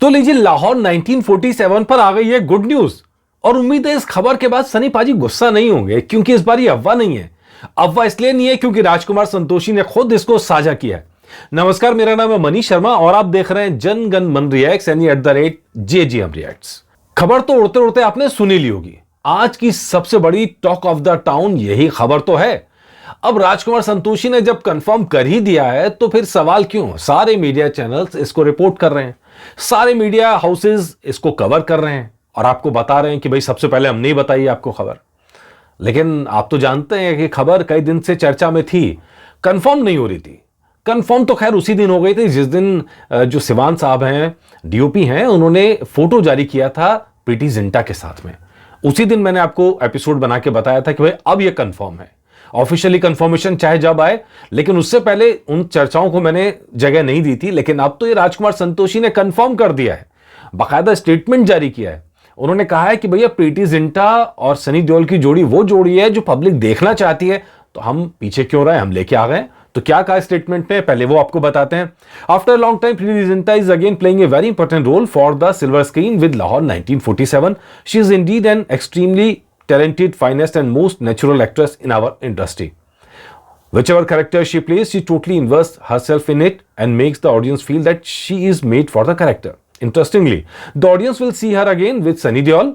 तो लीजिए, लाहौर 1947 पर आ गई है गुड न्यूज। और उम्मीद है इस खबर के बाद सनी पाजी गुस्सा नहीं होंगे, क्योंकि इस बार ये अफवाह नहीं है। अफवाह इसलिए नहीं है क्योंकि राजकुमार संतोषी ने खुद इसको साझा किया है। नमस्कार, मेरा नाम है मनीष शर्मा और आप देख रहे हैं जन गण मन रिएक्ट्स यानी @JGM रिएक्ट्स। खबर तो उड़ते उड़ते आपने सुनी ली होगी। आज की सबसे बड़ी टॉक ऑफ द टाउन यही खबर तो है। अब राजकुमार संतोषी ने जब कंफर्म कर ही दिया है तो फिर सवाल क्यों? सारे मीडिया चैनल्स इसको रिपोर्ट कर रहे हैं, सारे मीडिया हाउसेस इसको कवर कर रहे हैं और आपको बता रहे हैं कि भाई सबसे पहले हमने ही बताई आपको खबर। लेकिन आप तो जानते हैं कि खबर कई दिन से चर्चा में थी, कंफर्म नहीं हो रही थी। कंफर्म तो खैर उसी दिन हो गई थी जिस दिन जो सिवान साहब हैं, डीओपी हैं, उन्होंने फोटो जारी किया था प्रीति जिंटा के साथ में। उसी दिन मैंने आपको एपिसोड बना के बताया था कि भाई अब यह कंफर्म है। ऑफिशियली कंफर्मेशन चाहे जब आए, लेकिन उससे पहले उन चर्चाओं को मैंने जगह नहीं दी थी। लेकिन अब तो ये राजकुमार संतोषी ने कंफर्म कर दिया है, बाकायदा स्टेटमेंट जारी किया है। उन्होंने कहा है कि भैया प्रीति जिंटा और सनी देओल की जोड़ी वो जोड़ी है जो पब्लिक देखना चाहती है, तो हम पीछे क्यों रहे, हम लेके आ गए। तो क्या कहा स्टेटमेंट में, पहले वो आपको बताते हैं। After long time Preity Zinta is again playing a very important role for the silver screen with Lahore 1947। She is indeed an extremely talented, finest and most natural actress in our industry. Whichever character she plays, she totally invests herself in it and makes the audience feel that she is made for the character. Interestingly, the audience will see her again with Sunny Deol.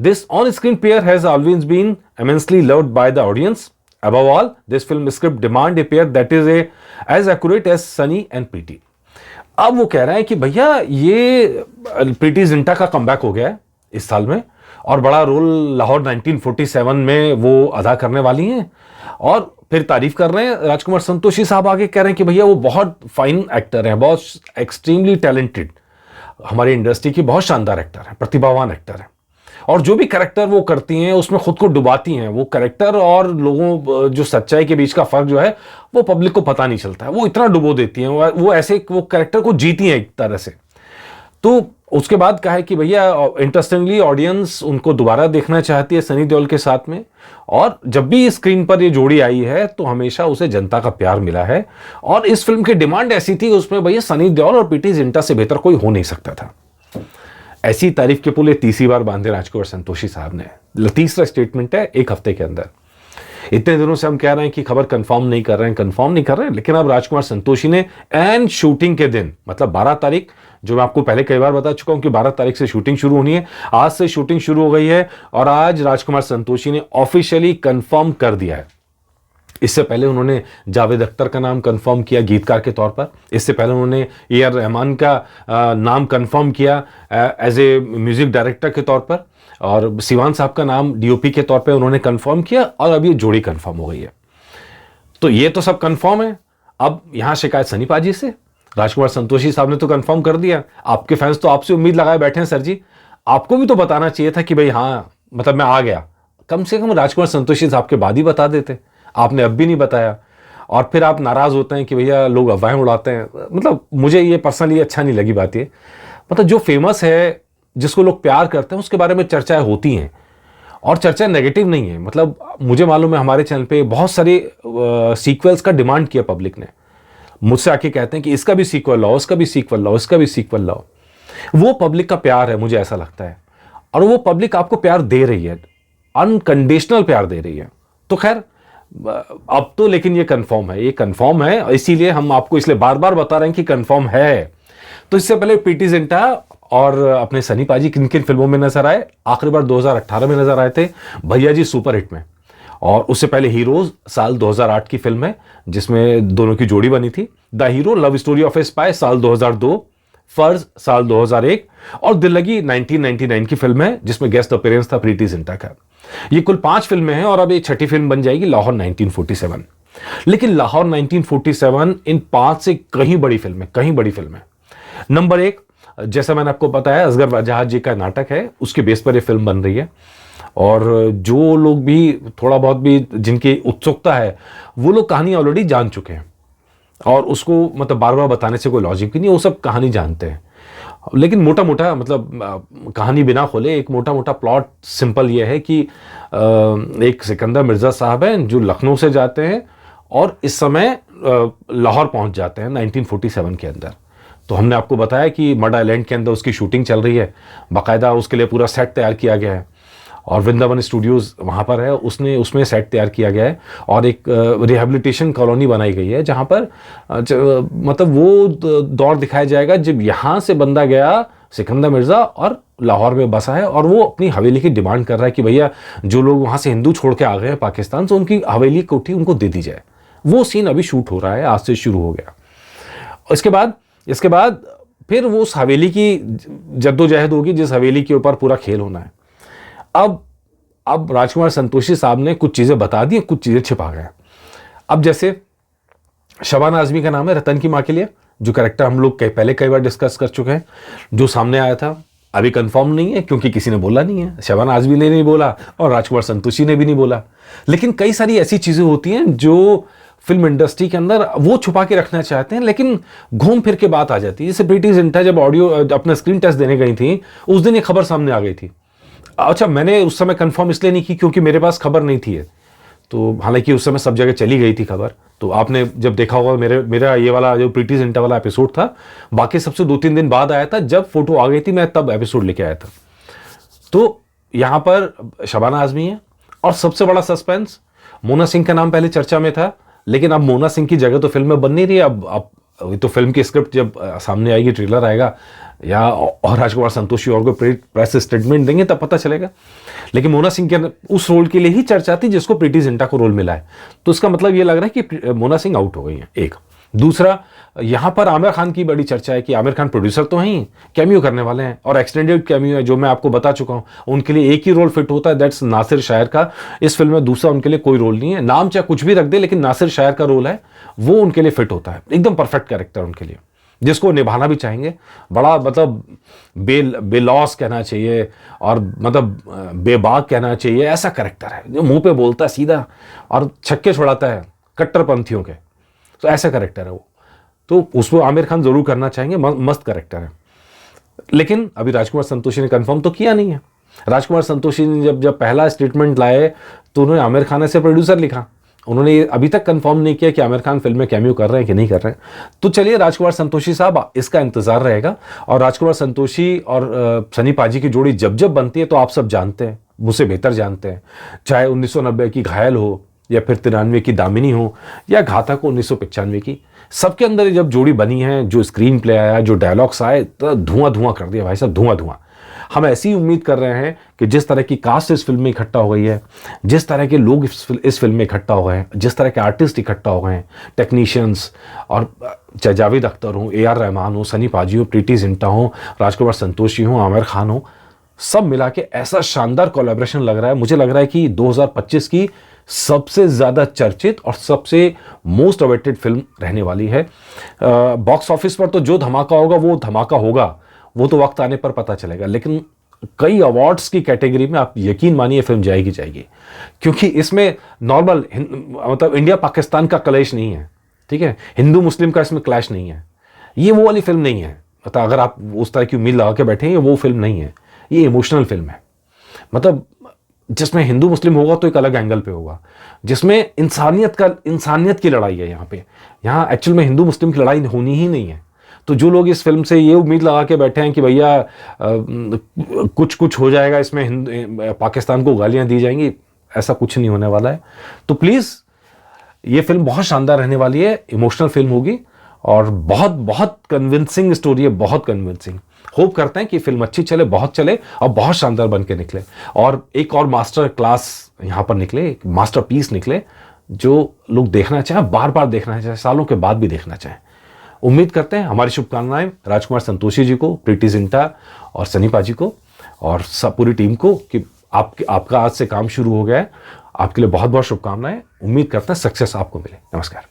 This on-screen pair has always been immensely loved by the audience. Above all, this film script demand a pair that is as accurate as Sunny and Preeti. अब वो कह रहे हैं कि भैया ये प्रीति जिंटा का comeback हो गया है इस साल में और बड़ा रोल लाहौर 1947 में वो अदा करने वाली हैं। और फिर तारीफ कर रहे हैं राजकुमार संतोषी साहब, आगे कह रहे हैं कि भैया वो बहुत फाइन एक्टर हैं, बहुत एक्सट्रीमली टैलेंटेड, हमारी इंडस्ट्री की बहुत शानदार एक्टर हैं, प्रतिभावान एक्टर हैं। और जो भी कैरेक्टर वो करती हैं उसमें खुद को डुबाती हैं। वो कैरेक्टर और लोगों जो सच्चाई के बीच का फर्क जो है वो पब्लिक को पता नहीं चलता है, वो इतना डुबो देती हैं, वो ऐसे वो कैरेक्टर को जीती हैं एक तरह से। तो उसके बाद कहा है कि भैया इंटरेस्टिंगली ऑडियंस उनको दोबारा देखना चाहती है सनी देओल के साथ में। और जब भी स्क्रीन पर ये जोड़ी आई है तो हमेशा उसे जनता का प्यार मिला है। और इस फिल्म की डिमांड ऐसी थी, उसमें भैया सनी देओल और प्रीति जिंटा से बेहतर कोई हो नहीं सकता था। ऐसी तारीफ के पुल तीसरी बार बांधे राजकुमार संतोषी साहब ने। तीसरा स्टेटमेंट है एक हफ्ते के अंदर। इतने दिनों से हम कह रहे हैं कि खबर कंफर्म नहीं कर रहे हैं, लेकिन अब राजकुमार संतोषी ने एंड शूटिंग के दिन, मतलब 12 तारीख, जो मैं आपको पहले कई बार बता चुका हूं कि 12 तारीख से शूटिंग शुरू होनी है, आज से शूटिंग शुरू हो गई है। और आज राजकुमार संतोषी ने ऑफिशियली कंफर्म कर दिया है। इससे पहले उन्होंने जावेद अख्तर का नाम कंफर्म किया गीतकार के तौर पर। इससे पहले उन्होंने AR रहमान का नाम कंफर्म किया एज ए म्यूजिक डायरेक्टर के तौर पर। और सिवान साहब का नाम DOP के तौर पे उन्होंने कंफर्म किया और अब ये जोड़ी कंफर्म हो गई है। तो ये तो सब कंफर्म है। अब यहां शिकायत सनी पाजी से। राजकुमार संतोषी साहब ने तो कंफर्म कर दिया, आपके फैंस तो आपसे उम्मीद लगाए बैठे हैं। सर जी, आपको भी तो बताना चाहिए था कि भाई हाँ, मतलब मैं आ गया। कम से कम राजकुमार संतोषी साहब के बाद ही बता देते, आपने अब भी नहीं बताया। और फिर आप नाराज होते हैं कि भैया लोग अफवाहें उड़ाते हैं। मतलब मुझे ये पर्सनली अच्छा नहीं लगी बात। ये मतलब जो फेमस है, जिसको लोग प्यार करते हैं, उसके बारे में चर्चाएं होती हैं और चर्चा नेगेटिव नहीं है। मतलब मुझे मालूम है हमारे चैनल पे बहुत सारे सीक्वल्स का डिमांड किया पब्लिक ने, मुझसे आके कहते हैं कि इसका भी सीक्वल लाओ, इसका भी सीक्वल लाओ, इसका भी सीक्वल लाओ। वो पब्लिक का प्यार है, मुझे ऐसा लगता है। और वो पब्लिक आपको प्यार दे रही है, अनकंडीशनल प्यार दे रही है। तो खैर अब तो लेकिन ये कंफर्म है, ये कंफर्म है, इसीलिए हम आपको इसलिए बार बार बता रहे हैं कि कंफर्म है। तो इससे पहले प्रीति जिंटा और अपने सनी पाजी किन किन फिल्मों में नजर आए? आखिरी बार 2018 में नजर आए थे भैया जी सुपर हिट में। और उससे पहले हीरोज साल 2008 की फिल्म है जिसमें दोनों की जोड़ी बनी थी। The hero love story of A spy साल 2002, फर्ज साल 2001 और दिल लगी 1999 की फिल्म है जिसमें गेस्ट अपीयरेंस था प्रीति जिंटा का। ये कुल 5 फिल्में हैं और अब ये छठी फिल्म बन जाएगी लाहौर 1947। लेकिन लाहौर 1947 इन 5 से कहीं बड़ी फिल्म है। नंबर 1, जैसा मैंने आपको बताया, असगर वजाहत जी का नाटक है, उसके बेस पर यह फिल्म बन रही है। और जो लोग भी थोड़ा बहुत भी जिनकी उत्सुकता है वो लोग कहानी ऑलरेडी जान चुके हैं और उसको मतलब बार बार बताने से कोई लॉजिक नहीं, वो सब कहानी जानते हैं। लेकिन मोटा मोटा मतलब कहानी बिना खोले एक मोटा मोटा प्लॉट सिंपल ये है कि एक सिकंदर मिर्जा साहब हैं जो लखनऊ से जाते हैं और इस समय लाहौर पहुंच जाते हैं 1947 के अंदर। तो हमने आपको बताया कि मड आइलैंड के अंदर उसकी शूटिंग चल रही है, बाकायदा उसके लिए पूरा सेट तैयार किया गया है और वृंदावन स्टूडियोज़ वहाँ पर है, उसमें सेट तैयार किया गया है और एक रिहैबिलिटेशन कॉलोनी बनाई गई है जहाँ पर मतलब वो दौर दिखाया जाएगा जब यहाँ से बंदा गया सिकंदर मिर्ज़ा और लाहौर में बसा है और वो अपनी हवेली की डिमांड कर रहा है कि भैया जो लोग वहाँ से हिंदू छोड़ के आ गए हैं पाकिस्तान से उनकी हवेली कोठी उनको दे दी जाए। वो सीन अभी शूट हो रहा है, आज से शुरू हो गया। इसके बाद फिर वो उस हवेली की जद्दोजहद होगी जिस हवेली के ऊपर पूरा खेल होना है। अब राजकुमार संतोषी साहब ने कुछ चीज़ें बता दी, कुछ चीज़ें छिपा गए। अब जैसे शबाना आज़मी का नाम है रतन की माँ के लिए, जो कैरेक्टर हम लोग पहले कई बार डिस्कस कर चुके हैं, जो सामने आया था अभी कंफर्म नहीं है क्योंकि किसी ने बोला नहीं है, शबाना आज़मी ने नहीं बोला और राजकुमार संतोषी ने भी नहीं बोला। लेकिन कई सारी ऐसी चीज़ें होती हैं जो फिल्म इंडस्ट्री के अंदर वो छुपा के रखना चाहते हैं, लेकिन घूम फिर के बात आ जाती है। जैसे प्रीति जिंटा जब ऑडियो अपना स्क्रीन टेस्ट देने गई थी उस दिन ये खबर सामने आ गई थी। अच्छा, मैंने उस समय कंफर्म इसलिए नहीं की क्योंकि मेरे पास खबर नहीं थी, तो हालांकि उस समय सब जगह चली गई थी खबर। तो आपने जब देखा होगा मेरा ये वाला जो प्रीति जिंटा वाला एपिसोड था, बाकी सबसे 2-3 दिन बाद आया था, जब फोटो आ गई थी मैं तब एपिसोड लेके आया था। तो यहाँ पर शबाना आज़मी है और सबसे बड़ा सस्पेंस, मोना सिंह का नाम पहले चर्चा में था, लेकिन अब मोना सिंह की जगह तो फिल्म में बन नहीं रही है। अब तो फिल्म की स्क्रिप्ट जब सामने आएगी, ट्रेलर आएगा या और राजकुमार संतोषी और कोई प्रेस स्टेटमेंट देंगे तब पता चलेगा। लेकिन मोना सिंह के उस रोल के लिए ही चर्चा थी जिसको प्रीति जिंटा को रोल मिला है, तो इसका मतलब ये लग रहा है कि मोना सिंह आउट हो गई है। एक दूसरा, यहाँ पर आमिर खान की बड़ी चर्चा है कि आमिर खान प्रोड्यूसर तो हैं ही, कैमियो करने वाले हैं और एक्सटेंडेड कैमियो है जो मैं आपको बता चुका हूँ। उनके लिए एक ही रोल फिट होता है, दैट्स नासिर शायर का। इस फिल्म में दूसरा उनके लिए कोई रोल नहीं है, नाम चाहे कुछ भी रख दे लेकिन नासिर शायर का रोल है वो उनके लिए फिट होता है, एकदम परफेक्ट कैरेक्टर उनके लिए जिसको निभाना भी चाहेंगे। बड़ा मतलब बेलॉस कहना चाहिए और मतलब बेबाक कहना चाहिए, ऐसा कैरेक्टर है जो मुंह पे बोलता है सीधा और छक्के छुड़ाता है कट्टरपंथियों के, तो ऐसा कैरेक्टर है वो। तो उसको आमिर खान जरूर करना चाहेंगे, मस्त कैरेक्टर है। लेकिन अभी राजकुमार संतोषी ने कंफर्म तो किया नहीं है। राजकुमार संतोषी ने जब पहला स्टेटमेंट लाए तो उन्होंने आमिर खान से प्रोड्यूसर लिखा, उन्होंने अभी तक कंफर्म नहीं किया कि आमिर खान फिल्म में कैमियो कर रहे हैं कि नहीं कर रहे हैं। तो चलिए राजकुमार संतोषी साहब, इसका इंतजार रहेगा। और राजकुमार संतोषी और सनी पाजी की जोड़ी जब जब बनती है तो आप सब जानते हैं, मुझसे बेहतर जानते हैं, चाहे 1990 की घायल हो या फिर 93 की दामिनी हो या घातक हो 1995 की, सबके अंदर जब जोड़ी बनी है, जो स्क्रीन प्ले आया, जो डायलॉग्स आए, तो धुआं धुआं कर दिया भाई साहब, धुआं धुआं। हम ऐसी उम्मीद कर रहे हैं कि जिस तरह की कास्ट इस फिल्म में इकट्ठा हो गई है, जिस तरह के लोग इस फिल्म में इकट्ठा हो गए हैं, जिस तरह के आर्टिस्ट इकट्ठा हो गए हैं, टेक्नीशियंस, और चाहे जावेद अख्तर हो, AR रहमान हो, सनी पाजी हो, प्रीति जिंटा हो, राजकुमार संतोषी हो, आमिर खान हो, सब मिला के ऐसा शानदार कोलैबोरेशन लग रहा है। मुझे लग रहा है कि 2025 की सबसे ज़्यादा चर्चित और सबसे मोस्ट अवेटेड फिल्म रहने वाली है। बॉक्स ऑफिस पर तो जो धमाका होगा वो धमाका होगा, वो तो वक्त आने पर पता चलेगा। लेकिन कई अवार्ड्स की कैटेगरी में आप यकीन मानिए फिल्म जाएगी, क्योंकि इसमें नॉर्मल मतलब इंडिया पाकिस्तान का क्लैश नहीं है, ठीक है, हिंदू मुस्लिम का इसमें क्लैश नहीं है। ये वो वाली फिल्म नहीं है, मतलब अगर आप उस तरह की उम्मीद लगा के बैठे हैं, वो फिल्म नहीं है। ये इमोशनल फिल्म है, मतलब जिसमें हिंदू मुस्लिम होगा तो एक अलग एंगल पे होगा, जिसमें इंसानियत की लड़ाई है। यहाँ एक्चुअल में हिंदू मुस्लिम की लड़ाई होनी ही नहीं है। तो जो लोग इस फिल्म से ये उम्मीद लगा के बैठे हैं कि भैया कुछ हो जाएगा इसमें, पाकिस्तान को गालियां दी जाएंगी, ऐसा कुछ नहीं होने वाला है। तो प्लीज़, ये फिल्म बहुत शानदार रहने वाली है, इमोशनल फिल्म होगी और बहुत बहुत कन्विंसिंग स्टोरी है, बहुत कन्विंसिंग। होप करते हैं कि फिल्म अच्छी चले, बहुत चले और बहुत शानदार बन के निकले और एक और मास्टर क्लास यहाँ पर निकले, एक मास्टर पीस निकले जो लोग देखना चाहें, बार बार देखना चाहें, सालों के बाद भी देखना चाहें। उम्मीद करते हैं, हमारी शुभकामनाएं राजकुमार संतोषी जी को, प्रीति जिंटा और सनी पाजी को और सब पूरी टीम को कि आपका आज से काम शुरू हो गया है। आपके लिए बहुत बहुत शुभकामनाएं। उम्मीद करते हैं सक्सेस आपको मिले। नमस्कार।